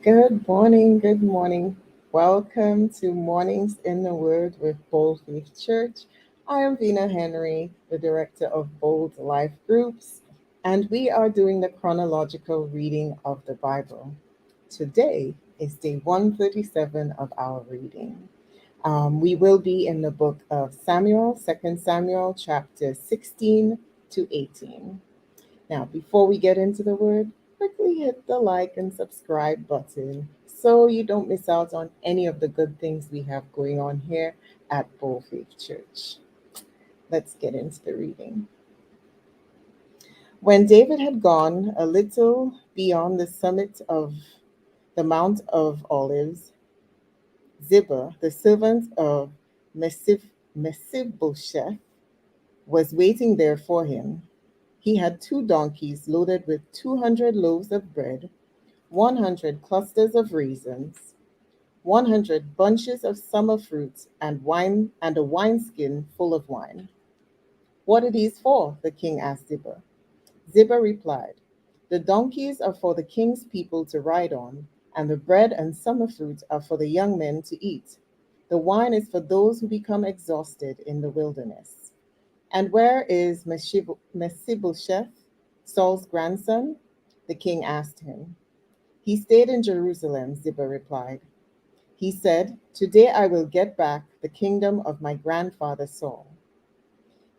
Good morning, good morning. Welcome to Mornings in the Word with Bold Faith Church. I am Vina Henry, the director of Bold Life Groups, and we are doing the chronological reading of the Bible. Today is day 137 of our reading. We will be in the book of Samuel, 2 Samuel, chapter 16 to 18. Now, before we get into the word, quickly hit the like and subscribe button so you don't miss out on any of the good things we have going on here at Bold Faith Church. Let's get into the reading. When David had gone a little beyond the summit of the Mount of Olives, Ziba, the servant of Mephibosheth, was waiting there for him. He had 2 donkeys loaded with 200 loaves of bread, 100 clusters of raisins, 100 bunches of summer fruits, and wine and a wineskin full of wine. What are these for? The king asked Ziba. Ziba replied, the donkeys are for the king's people to ride on, and the bread and summer fruit are for the young men to eat. The wine is for those who become exhausted in the wilderness. And where is Mephibosheth, Saul's grandson? The king asked him. He stayed in Jerusalem, Ziba replied. He said, today I will get back the kingdom of my grandfather Saul.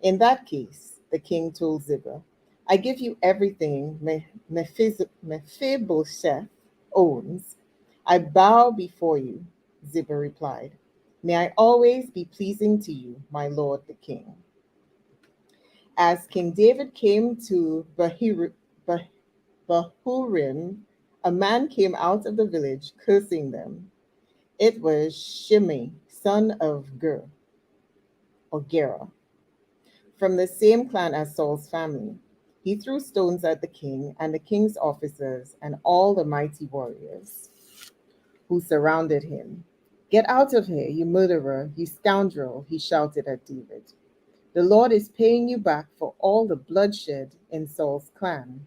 In that case, the king told Ziba, I give you everything Mephibosheth owns. I bow before you, Ziba replied. May I always be pleasing to you, my lord the king. As King David came to Bahurim, a man came out of the village cursing them. It was Shimei, son of Gera, from the same clan as Saul's family. He threw stones at the king and the king's officers and all the mighty warriors who surrounded him. Get out of here, you murderer, you scoundrel, he shouted at David. The Lord is paying you back for all the bloodshed in Saul's clan.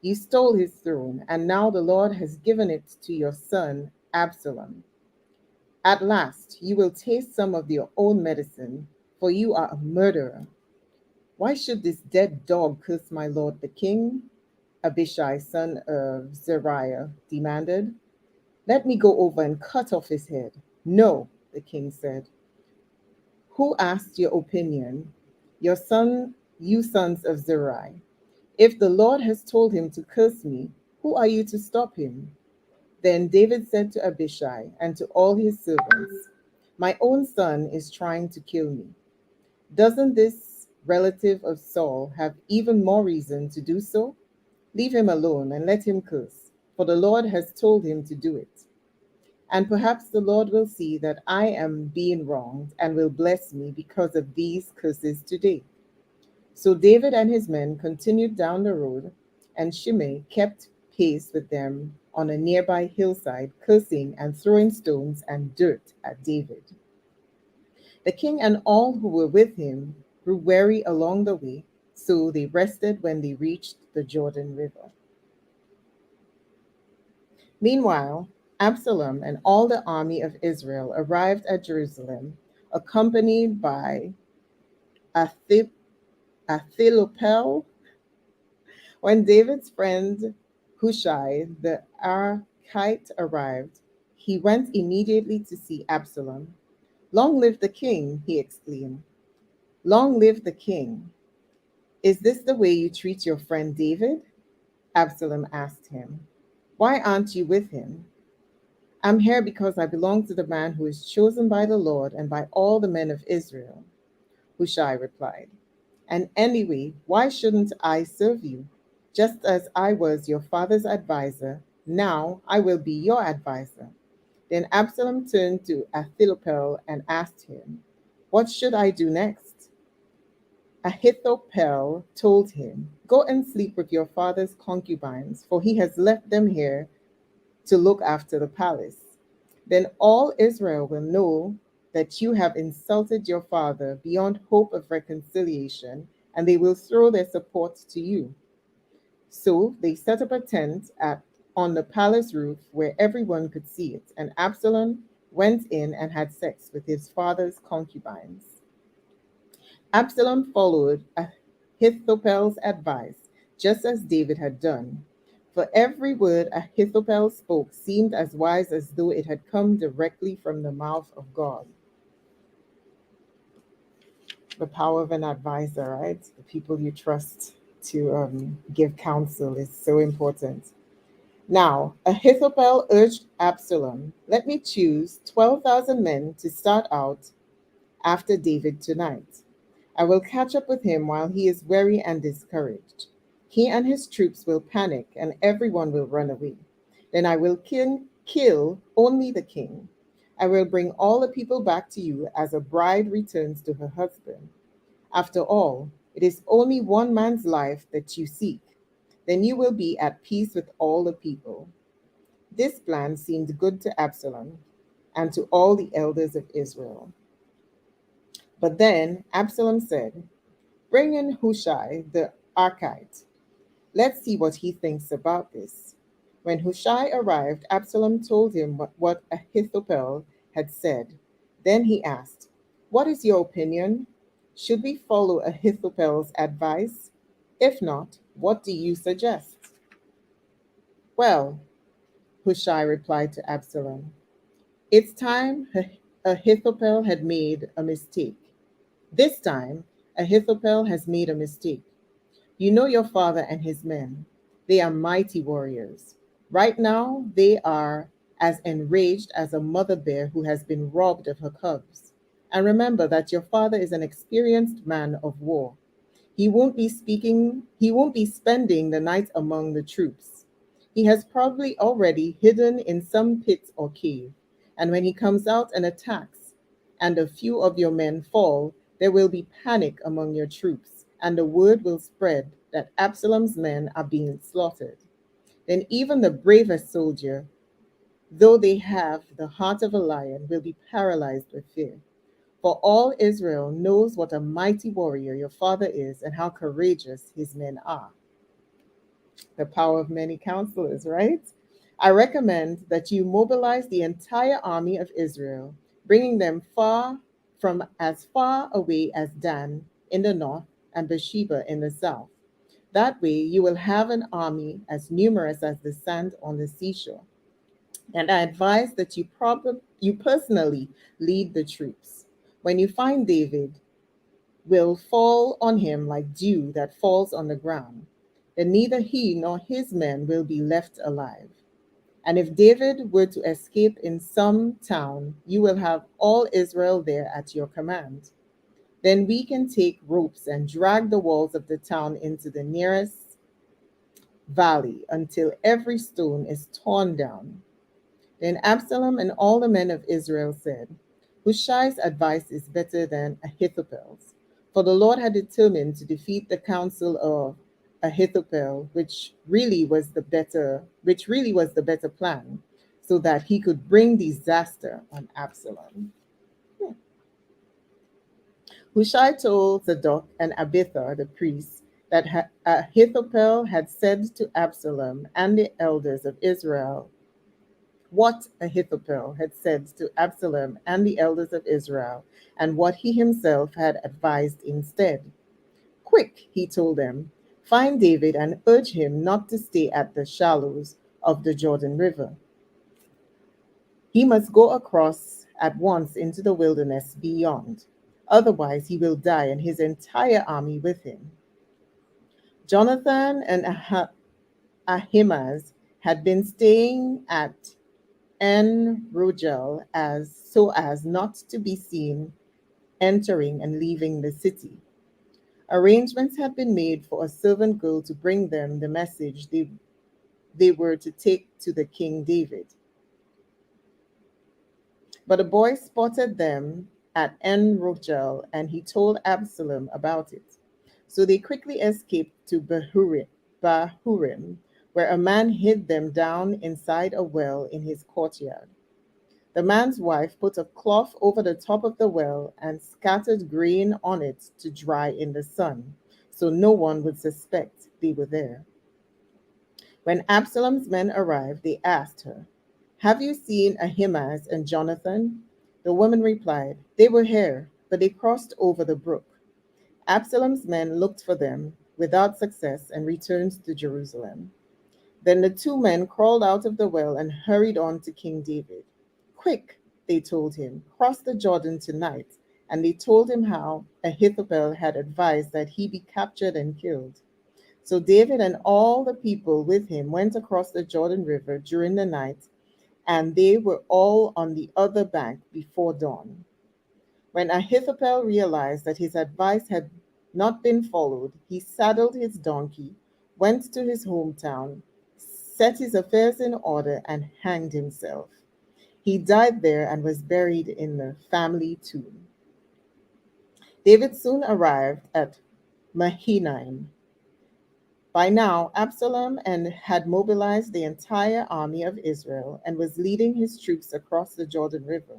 You stole his throne, and now the Lord has given it to your son, Absalom. At last, you will taste some of your own medicine, for you are a murderer. Why should this dead dog curse my lord the king? Abishai, son of Zeruiah, demanded. Let me go over and cut off his head. No, the king said. Who asked your opinion? Your son, you sons of Zeruiah. If the Lord has told him to curse me, who are you to stop him? Then David said to Abishai and to all his servants, my own son is trying to kill me. Doesn't this relative of Saul have even more reason to do so? Leave him alone and let him curse, for the Lord has told him to do it. And perhaps the Lord will see that I am being wronged and will bless me because of these curses today. So David and his men continued down the road, and Shimei kept pace with them on a nearby hillside, cursing and throwing stones and dirt at David. The king and all who were with him grew weary along the way, so they rested when they reached the Jordan River. Meanwhile, Absalom and all the army of Israel arrived at Jerusalem, accompanied by Ahithophel. When David's friend Hushai the Archite arrived, he went immediately to see Absalom. Long live the king, he exclaimed. Long live the king. Is this the way you treat your friend David? Absalom asked him. Why aren't you with him? I'm here because I belong to the man who is chosen by the Lord and by all the men of Israel, Hushai replied. And anyway, why shouldn't I serve you? Just as I was your father's advisor, now I will be your advisor. Then Absalom turned to Ahithophel and asked him, what should I do next? Ahithophel told him, go and sleep with your father's concubines, for he has left them here to look after the palace. Then all Israel will know that you have insulted your father beyond hope of reconciliation, and they will throw their support to you. So they set up a tent at on the palace roof where everyone could see it, and Absalom went in and had sex with his father's concubines. Absalom followed Ahithophel's advice, just as David had done. For every word Ahithophel spoke seemed as wise as though it had come directly from the mouth of God. The power of an advisor, right? The people you trust to give counsel is so important. Now, Ahithophel urged Absalom, let me choose 12,000 men to start out after David tonight. I will catch up with him while he is weary and discouraged. He and his troops will panic and everyone will run away. Then I will kill only the king. I will bring all the people back to you as a bride returns to her husband. After all, it is only one man's life that you seek. Then you will be at peace with all the people. This plan seemed good to Absalom and to all the elders of Israel. But then Absalom said, bring in Hushai the Archite. Let's see what he thinks about this. When Hushai arrived, Absalom told him what Ahithophel had said. Then he asked, what is your opinion? Should we follow Ahithophel's advice? If not, what do you suggest? Well, Hushai replied to Absalom, it's time Ahithophel had made a mistake. This time, Ahithophel has made a mistake. You know your father and his men. They are mighty warriors. Right now, they are as enraged as a mother bear who has been robbed of her cubs. And remember that your father is an experienced man of war. He won't be spending the night among the troops. He has probably already hidden in some pit or cave. And when he comes out and attacks, and a few of your men fall, there will be panic among your troops, and the word will spread that Absalom's men are being slaughtered. Then even the bravest soldier, though they have the heart of a lion, will be paralyzed with fear. For all Israel knows what a mighty warrior your father is and how courageous his men are. The power of many counselors, right? I recommend that you mobilize the entire army of Israel, bringing them as far away as Dan in the north and Beersheba in the south. That way you will have an army as numerous as the sand on the seashore. And I advise that you personally lead the troops. When you find David, will fall on him like dew that falls on the ground. Then neither he nor his men will be left alive. And if David were to escape in some town, you will have all Israel there at your command. Then we can take ropes and drag the walls of the town into the nearest valley until every stone is torn down. Then Absalom and all the men of Israel said, Hushai's advice is better than Ahithophel's, for the Lord had determined to defeat the counsel of Ahithophel, which really was the better plan, so that he could bring disaster on Absalom. Hushai told Zadok and Abithar, the priests, that Ahithophel had said to Absalom and the elders of Israel what Ahithophel had said to Absalom and the elders of Israel, and what he himself had advised instead. Quick, he told them, find David and urge him not to stay at the shallows of the Jordan River. He must go across at once into the wilderness beyond. Otherwise, he will die and his entire army with him. Jonathan and Ahimaaz had been staying at En-Rogel so as not to be seen entering and leaving the city. Arrangements had been made for a servant girl to bring them the message they were to take to the King David. But a boy spotted them at En-Rogel, and he told Absalom about it. So they quickly escaped to Bahurim, where a man hid them down inside a well in his courtyard. The man's wife put a cloth over the top of the well and scattered grain on it to dry in the sun, so no one would suspect they were there. When Absalom's men arrived, they asked her, "Have you seen Ahimaaz and Jonathan?" The woman replied, "They were here, but they crossed over the brook." Absalom's men looked for them without success and returned to Jerusalem. Then the two men crawled out of the well and hurried on to King David. "Quick," they told him, "cross the Jordan tonight." And they told him how Ahithophel had advised that he be captured and killed. So David and all the people with him went across the Jordan River during the night, and they were all on the other bank before dawn. When Ahithophel realized that his advice had not been followed, he saddled his donkey, went to his hometown, set his affairs in order, and hanged himself. He died there and was buried in the family tomb. David soon arrived at Mahanaim. By now, Absalom had mobilized the entire army of Israel and was leading his troops across the Jordan River.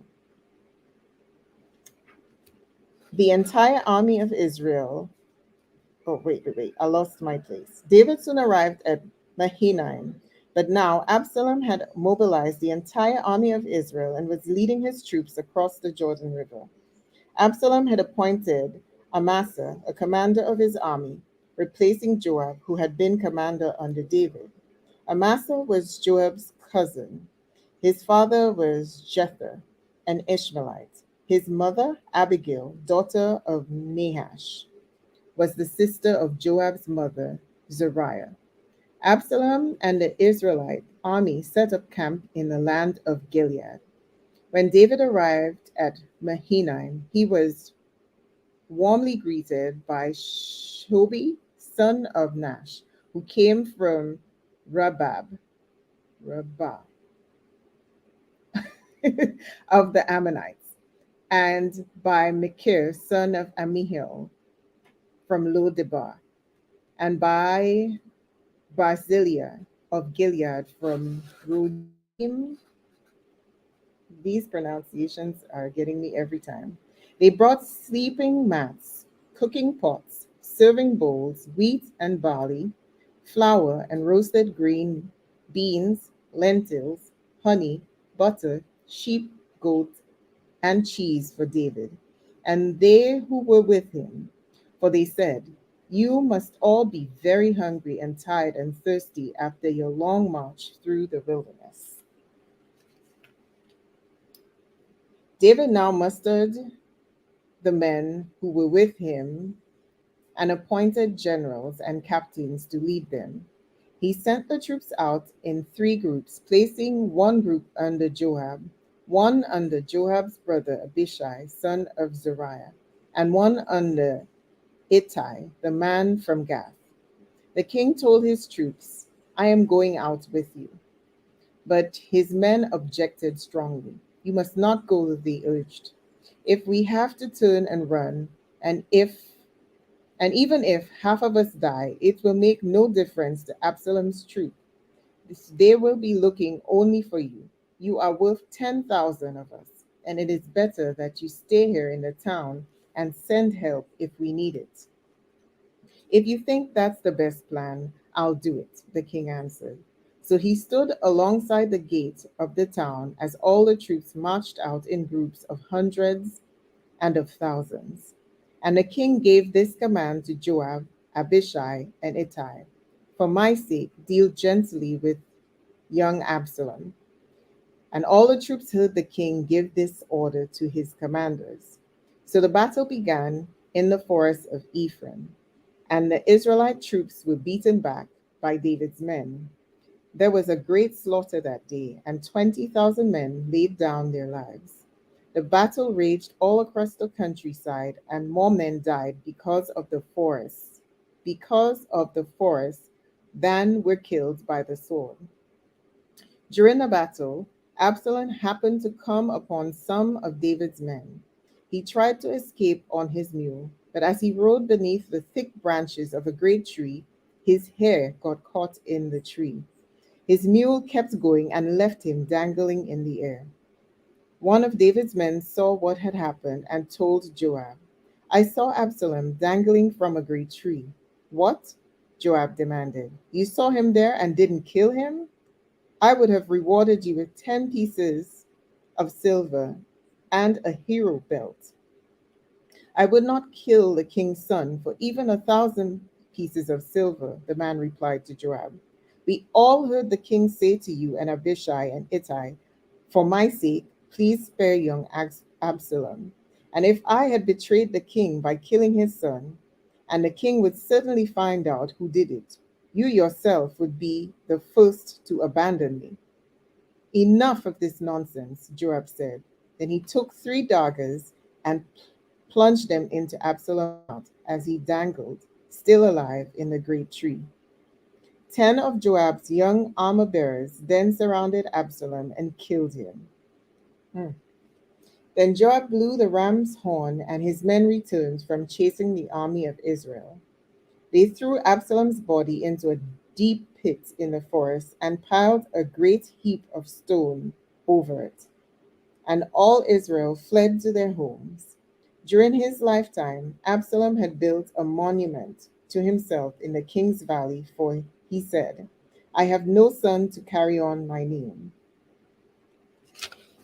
The entire army of Israel. Oh, wait. I lost my place. David soon arrived at Mahanaim, but now Absalom had mobilized the entire army of Israel and was leading his troops across the Jordan River. Absalom had appointed Amasa, a commander of his army, replacing Joab, who had been commander under David. Amasa was Joab's cousin. His father was Jether, an Ishmaelite. His mother, Abigail, daughter of Nahash, was the sister of Joab's mother, Zeruiah. Absalom and the Israelite army set up camp in the land of Gilead. When David arrived at Mahanaim, he was warmly greeted by Shobi, son of Nash, who came from Rabbah of the Ammonites, and by Machir, son of Amiel, from Lodebar, and by Barzillai of Gilead from Rodim. These pronunciations are getting me every time. They brought sleeping mats, cooking pots, serving bowls, wheat and barley, flour and roasted green beans, lentils, honey, butter, sheep, goat, and cheese for David, and they who were with him. For they said, "You must all be very hungry and tired and thirsty after your long march through the wilderness." David now mustered the men who were with him and appointed generals and captains to lead them. He sent the troops out in three groups, placing one group under Joab, one under Joab's brother Abishai, son of Zeruiah, and one under Ittai, the man from Gath. The king told his troops, "I am going out with you." But his men objected strongly. "You must not go," they urged. "If we have to turn and run, and even if half of us die, it will make no difference to Absalom's troop. They will be looking only for you. You are worth 10,000 of us, and it is better that you stay here in the town and send help if we need it." "If you think that's the best plan, I'll do it," the king answered. So he stood alongside the gate of the town as all the troops marched out in groups of hundreds and of thousands. And the king gave this command to Joab, Abishai, and Ittai: "For my sake, deal gently with young Absalom." And all the troops heard the king give this order to his commanders. So the battle began in the forest of Ephraim, and the Israelite troops were beaten back by David's men. There was a great slaughter that day, and 20,000 men laid down their lives. The battle raged all across the countryside, and more men died because of the forest, than were killed by the sword. During the battle, Absalom happened to come upon some of David's men. He tried to escape on his mule, but as he rode beneath the thick branches of a great tree, his hair got caught in the tree. His mule kept going and left him dangling in the air. One of David's men saw what had happened and told Joab, "I saw Absalom dangling from a great tree." "What? Joab demanded. You saw him there and didn't kill him? I would have rewarded you with 10 pieces of silver and a hero belt. I would not kill the king's son for even 1,000 pieces of silver, the man replied to Joab. We all heard the king say to you and Abishai and Ittai, for my sake, please spare young Absalom. And if I had betrayed the king by killing his son, and the king would certainly find out who did it, you yourself would be the first to abandon me. Enough of this nonsense, Joab said. Then he took 3 daggers and plunged them into Absalom's heart as he dangled, still alive, in the great tree. 10 of Joab's young armor bearers then surrounded Absalom and killed him. Then Joab blew the ram's horn, and his men returned from chasing the army of Israel. They threw Absalom's body into a deep pit in the forest and piled a great heap of stone over it. And all Israel fled to their homes. During his lifetime, Absalom had built a monument to himself in the king's valley, for he said, I have no son to carry on my name.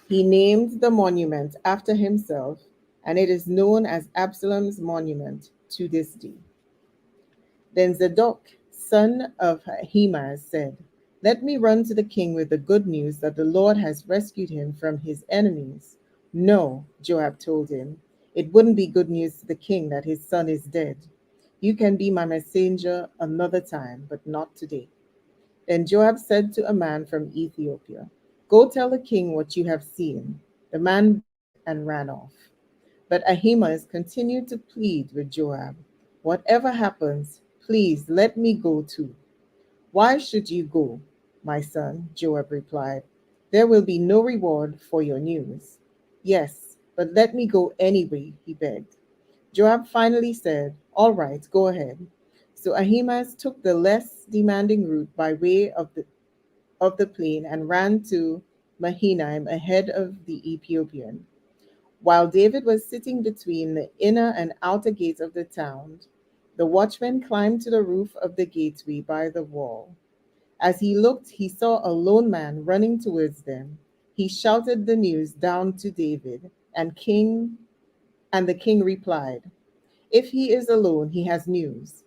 He named the monument after himself, and it is known as Absalom's monument to this day. Then Zadok, son of Ahimaaz, said, Let me run to the king with the good news that the Lord has rescued him from his enemies. No, Joab told him, it wouldn't be good news to the king that his son is dead. You can be my messenger another time, but not today. Then Joab said to a man from Ethiopia, Go tell the king what you have seen. The man and ran off. But Ahimaaz continued to plead with Joab, Whatever happens, please let me go too. Why should you go, my son? Joab replied. There will be no reward for your news. Yes, but let me go anyway, he begged. Joab finally said, All right, go ahead. So Ahimaaz took the less demanding route by way of the plain and ran to Mahanaim ahead of the Ethiopian. While David was sitting between the inner and outer gates of the town, the watchman climbed to the roof of the gateway by the wall. As he looked, he saw a lone man running towards them. He shouted the news down to David, and the king replied, If he is alone, he has news.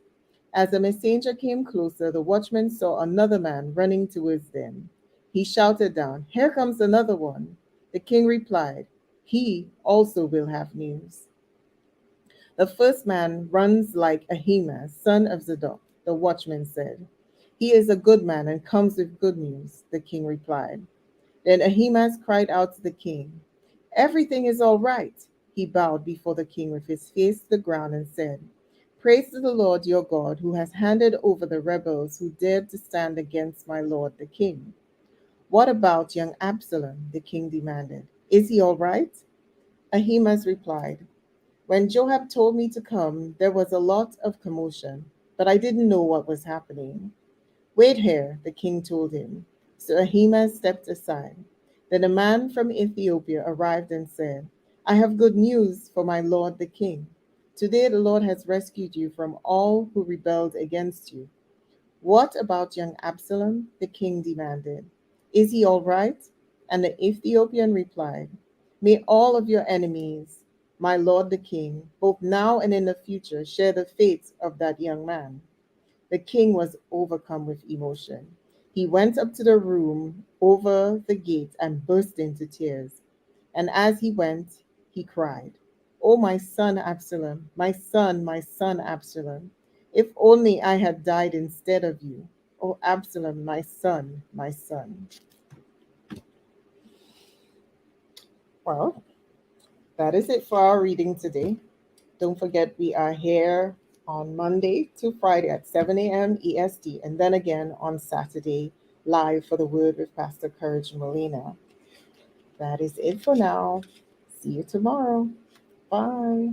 As the messenger came closer, the watchman saw another man running towards them. He shouted down, Here comes another one. The king replied, He also will have news. The first man runs like Ahimaaz, son of Zadok, the watchman said. He is a good man and comes with good news, the king replied. Then Ahimaaz cried out to the king, Everything is all right. He bowed before the king with his face to the ground and said, Praise to the Lord your God, who has handed over the rebels who dared to stand against my lord the king. What about young Absalom? The king demanded. Is he all right? Ahimaaz replied, When Joab told me to come, there was a lot of commotion, but I didn't know what was happening. Wait here, the king told him. So Ahimaaz stepped aside. Then a man from Ethiopia arrived and said, I have good news for my lord the king. Today the Lord has rescued you from all who rebelled against you. What about young Absalom? The king demanded. Is he all right? And the Ethiopian replied, May all of your enemies, my lord the king, both now and in the future, share the fate of that young man. The king was overcome with emotion. He went up to the room over the gate and burst into tears. And as he went, he cried, Oh, my son Absalom, my son Absalom, if only I had died instead of you. Oh, Absalom, my son, my son. Well, that is it for our reading today. Don't forget, we are here on Monday to Friday at 7 a.m. EST, and then again on Saturday, live for the Word with Pastor Courage Molina. That is it for now. See you tomorrow. Bye.